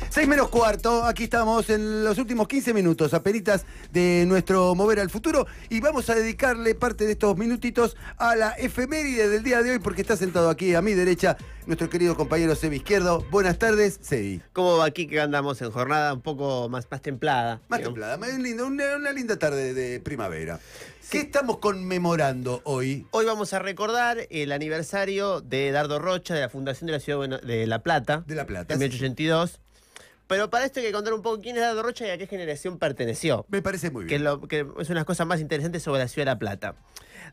6 menos cuarto, aquí estamos en los últimos 15 minutos, apenitas de nuestro Mover al Futuro, y vamos a dedicarle parte de estos minutitos a la efeméride del día de hoy, porque está sentado aquí a mi derecha nuestro querido compañero Sebi Izquierdo. Buenas tardes, Sebi. ¿Cómo va aquí que andamos en jornada un poco más templada? Más digamos. templada, más linda, una linda tarde de primavera. Sí. ¿Qué estamos conmemorando hoy? Hoy vamos a recordar el aniversario de Dardo Rocha, de la fundación de la ciudad de La Plata. De La Plata. En 1882. Pero para esto hay que contar un poco quién es Dardo Rocha y a qué generación perteneció. Me parece muy Que bien. es una de las cosas más interesantes sobre la ciudad de La Plata.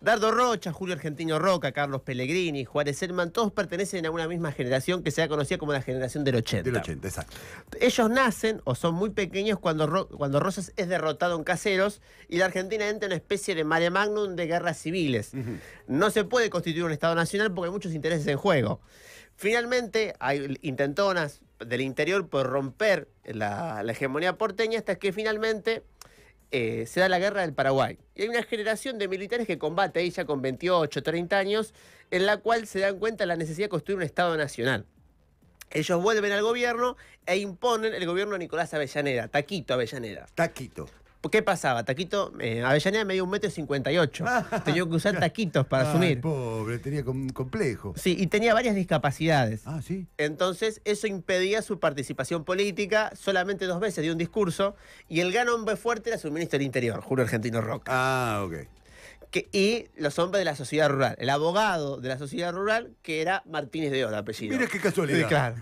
Dardo Rocha, Julio Argentino Roca, Carlos Pellegrini, Juárez Selman, todos pertenecen a una misma generación que se ha conocido como la generación del 80. Del 80, exacto. Ellos nacen o son muy pequeños cuando Rosas es derrotado en Caseros y la Argentina entra en una especie de mare magnum de guerras civiles. No se puede constituir un Estado nacional porque hay muchos intereses en juego. Finalmente hay intentonas del interior por romper la hegemonía porteña hasta que finalmente se da la guerra del Paraguay. Y hay una generación de militares que combate ahí ya con 28, 30 años, en la cual se dan cuenta de la necesidad de construir un Estado nacional. Ellos vuelven al gobierno e imponen el gobierno de Nicolás Avellaneda, Taquito Avellaneda. Taquito. ¿Qué pasaba? Taquito, Avellaneda medía 1,58 m. Tenía que usar taquitos para asumir. Pobre, tenía complejo. Sí, y tenía varias discapacidades. Ah, sí. Entonces, eso impedía su participación política. Solamente 2 veces dio un discurso. Y el gran hombre fuerte era su ministro del Interior, Julio Argentino Roca. Ah, ok. Y los hombres de la sociedad rural. El abogado de la sociedad rural, que era Martínez de Oz, de apellido. Mira qué casualidad. Sí, claro.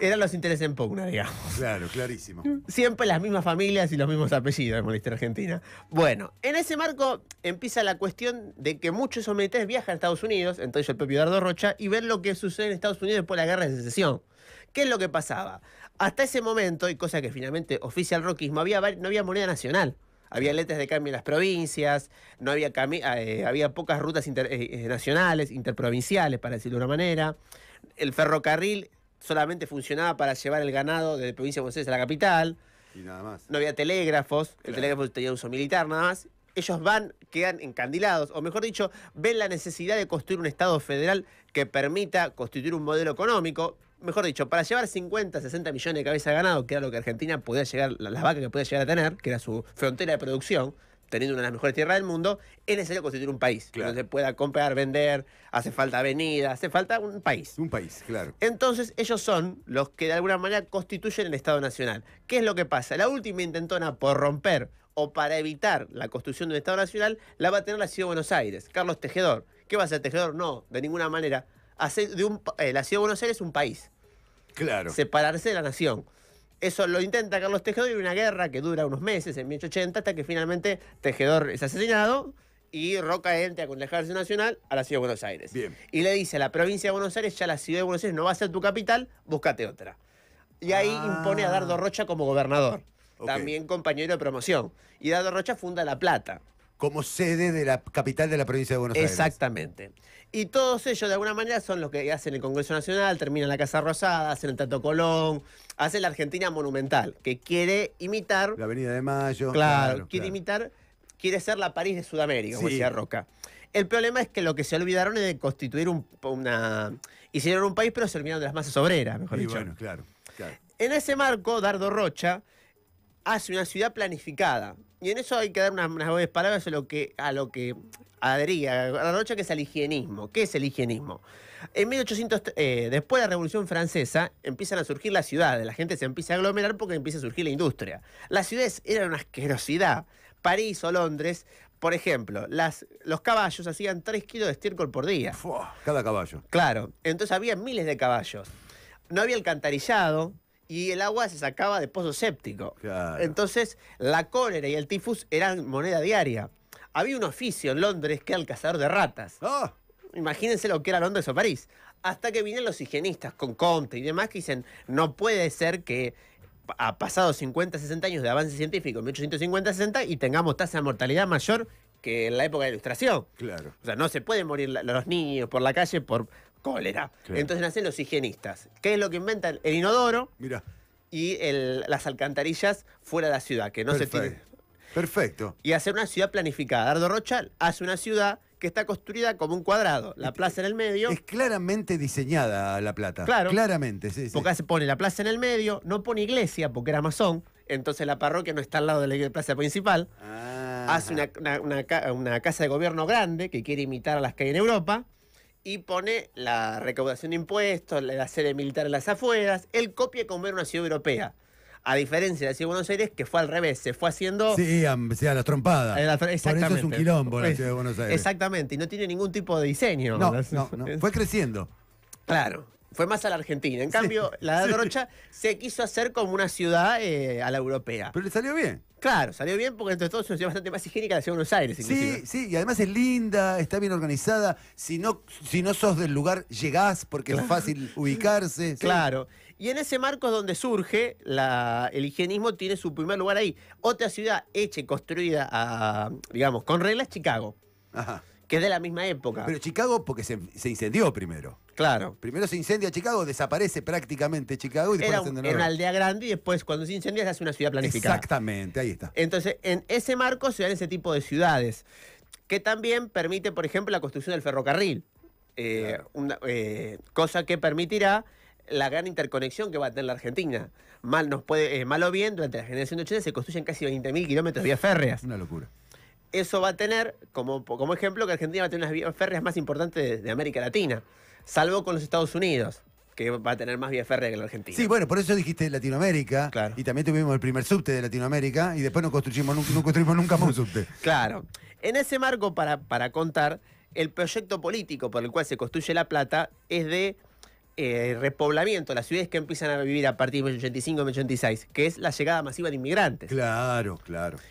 Eran los intereses en pugna, digamos. Claro, clarísimo. Siempre las mismas familias y los mismos apellidos en la historia argentina. Bueno, en ese marco empieza la cuestión de que muchos de esos militares viajan a Estados Unidos, entonces el propio Dardo Rocha, y ven lo que sucede en Estados Unidos después de la guerra de secesión. ¿Qué es lo que pasaba? Hasta ese momento, y cosa que finalmente oficia el roquismo, no había moneda nacional. Había letras de cambio en las provincias, no había había pocas rutas nacionales, interprovinciales, para decirlo de una manera. El ferrocarril solamente funcionaba para llevar el ganado de la provincia de Buenos Aires a la capital. Y nada más. No había telégrafos, Claro. El telégrafo tenía uso militar nada más. Ellos quedan encandilados, o mejor dicho, ven la necesidad de construir un Estado federal que permita constituir un modelo económico. Mejor dicho, para llevar 50, 60 millones de cabezas de ganado, que era lo que Argentina podía llegar, las vacas que podía llegar a tener, que era su frontera de producción, teniendo una de las mejores tierras del mundo, es necesario constituir un país. Claro. Donde se pueda comprar, vender, hace falta avenidas, hace falta un país. Un país, claro. Entonces, ellos son los que de alguna manera constituyen el Estado Nacional. ¿Qué es lo que pasa? La última intentona por romper o para evitar la construcción de un Estado Nacional la va a tener la Ciudad de Buenos Aires, Carlos Tejedor. ¿Qué va a hacer Tejedor? No, de ninguna manera. Hacer de la Ciudad de Buenos Aires un país. Claro. Separarse de la nación. Eso lo intenta Carlos Tejedor y una guerra que dura unos meses, en 1880, hasta que finalmente Tejedor es asesinado y Roca entra con el Ejército Nacional a la Ciudad de Buenos Aires. Bien. Y le dice a la provincia de Buenos Aires, ya la Ciudad de Buenos Aires no va a ser tu capital, búscate otra. Y ahí impone a Dardo Rocha como gobernador, Ok. también compañero de promoción. Y Dardo Rocha funda La Plata. Como sede de la capital de la provincia de Buenos Aires. Exactamente. Y todos ellos, de alguna manera, son los que hacen el Congreso Nacional, terminan la Casa Rosada, hacen el Teatro Colón, hacen la Argentina monumental, que quiere imitar... La Avenida de Mayo. Claro, quiere ser la París de Sudamérica, como Sí. decía Roca. El problema es que lo que se olvidaron es de constituir hicieron un país, pero se olvidaron de las masas obreras, mejor Y dicho. bueno, claro. En ese marco, Dardo Rocha hace una ciudad planificada. Y en eso hay que dar unas breves palabras a lo que adhería Dardo Rocha, que es el higienismo. ¿Qué es el higienismo? En 1800, después de la Revolución Francesa, empiezan a surgir las ciudades. La gente se empieza a aglomerar porque empieza a surgir la industria. Las ciudades eran una asquerosidad. París o Londres, por ejemplo, los caballos hacían 3 kilos de estiércol por día. Fua, cada caballo. Claro, entonces había miles de caballos. No había alcantarillado y el agua se sacaba de pozo séptico. Claro. Entonces, la cólera y el tifus eran moneda diaria. Había un oficio en Londres que era el cazador de ratas. ¡Ah! Imagínense lo que era Londres o París. Hasta que vienen los higienistas con Comte y demás que dicen, no puede ser que ha pasado 50, 60 años de avance científico, en 1850-60, y tengamos tasa de mortalidad mayor que en la época de la Ilustración. Claro. O sea, no se pueden morir los niños por la calle por cólera. Claro. Entonces nacen los higienistas. ¿Qué es lo que inventan? El inodoro Mira. y las alcantarillas fuera de la ciudad, que no se tienen. Perfecto. Y hacer una ciudad planificada. Dardo Rocha hace una ciudad que está construida como un cuadrado. La plaza en el medio. Es claramente diseñada La Plata. Claro. Claramente, sí. Porque se pone la plaza en el medio, no pone iglesia porque era masón, entonces la parroquia no está al lado de la plaza principal. Hace una casa de gobierno grande que quiere imitar a las que hay en Europa y pone la recaudación de impuestos, la sede militar en las afueras. Él copia como era una ciudad europea. A diferencia de la ciudad de Buenos Aires, que fue al revés, se fue haciendo... Sí, a la trompada. Exactamente. Por eso es un quilombo la ciudad de Buenos Aires. Exactamente, y no tiene ningún tipo de diseño. No. Fue creciendo. Claro, fue más a la Argentina. En cambio, la Edad de Rocha se quiso hacer como una ciudad a la europea. Pero le salió bien. Claro, salió bien porque entre todos es una ciudad bastante más higiénica que la ciudad de Buenos Aires. Inclusive. Sí, y además es linda, está bien organizada. Si no sos del lugar, llegás porque es fácil ubicarse. Claro. Y en ese marco es donde surge el higienismo, tiene su primer lugar ahí. Otra ciudad hecha y construida, digamos, con reglas, Chicago. Ajá. Que es de la misma época. Pero Chicago porque se incendió primero. Claro. Primero se incendia Chicago, desaparece prácticamente Chicago y después hacen de nuevo. Era una aldea grande y después cuando se incendia se hace una ciudad planificada. Exactamente, ahí está. Entonces, en ese marco se dan ese tipo de ciudades, que también permite, por ejemplo, la construcción del ferrocarril. Claro. Cosa que permitirá la gran interconexión que va a tener la Argentina. Mal o bien, durante la generación de 80 se construyen casi 20.000 kilómetros de vías férreas. Una locura. Eso va a tener, como ejemplo, que Argentina va a tener unas vías férreas más importantes de América Latina, salvo con los Estados Unidos, que va a tener más vías férreas que la Argentina. Sí, bueno, por eso dijiste Latinoamérica. Claro. Y también tuvimos el primer subte de Latinoamérica y después no construimos nunca más un subte. Claro. En ese marco, para contar, el proyecto político por el cual se construye La Plata es de repoblamiento, las ciudades que empiezan a vivir a partir de 1985-1986, que es la llegada masiva de inmigrantes. Claro.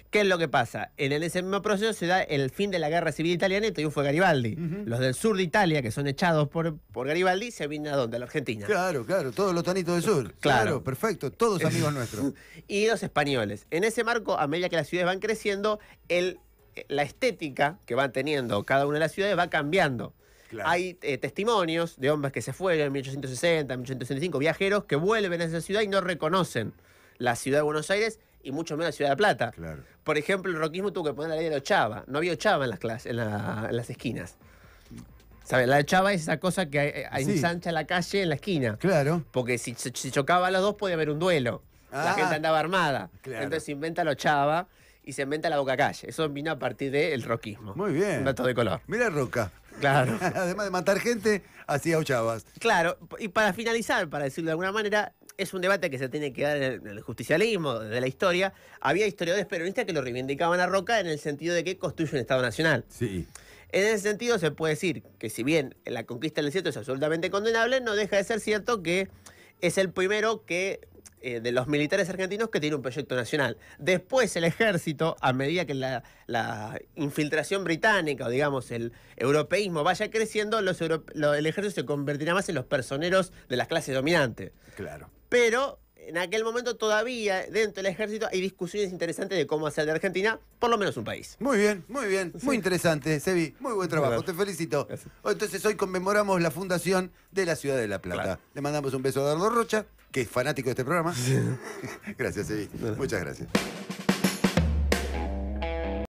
¿Qué es lo que pasa? En ese mismo proceso se da el fin de la guerra civil italiana y el triunfo de Garibaldi. Los del sur de Italia, que son echados por Garibaldi, se vienen a ¿dónde? A la Argentina. Claro, todos los tanitos del sur. Claro, perfecto, todos amigos nuestros. Y los españoles. En ese marco, a medida que las ciudades van creciendo, la estética que van teniendo cada una de las ciudades va cambiando. Claro. Hay testimonios de hombres que se fueron en 1860, 1865, viajeros que vuelven a esa ciudad y no reconocen la ciudad de Buenos Aires y mucho menos la ciudad de La Plata. Claro. Por ejemplo, el roquismo tuvo que poner la ley de la ochava. No había ochava en las esquinas. ¿Sabes? La ochava es esa cosa que ensancha la calle en la esquina. Claro. Porque si chocaba a los dos podía haber un duelo. La gente andaba armada. Claro. Entonces se inventa la ochava y se inventa la boca calle. Eso vino a partir del roquismo. Muy bien. Un dato de color. Mira Roca. Claro. Además de matar gente, hacía ochavas. Claro, y para finalizar, para decirlo de alguna manera, es un debate que se tiene que dar en el justicialismo, desde la historia. Había historiadores peronistas que lo reivindicaban a Roca en el sentido de que construye un Estado Nacional. Sí. En ese sentido se puede decir que si bien la conquista del desierto es absolutamente condenable, no deja de ser cierto que es el primero de los militares argentinos que tiene un proyecto nacional. Después el ejército, a medida que la infiltración británica o digamos el europeísmo vaya creciendo, el ejército se convertirá más en los personeros de las clases dominantes. Claro. Pero en aquel momento todavía dentro del ejército hay discusiones interesantes de cómo hacer de Argentina por lo menos un país. Muy bien. Sí. Muy interesante, Sebi. Muy buen trabajo, Gracias. te felicito. Gracias. Entonces hoy conmemoramos la fundación de la ciudad de La Plata. Claro. Le mandamos un beso a Eduardo Rocha, que es fanático de este programa. Gracias, Sebi. Muchas gracias.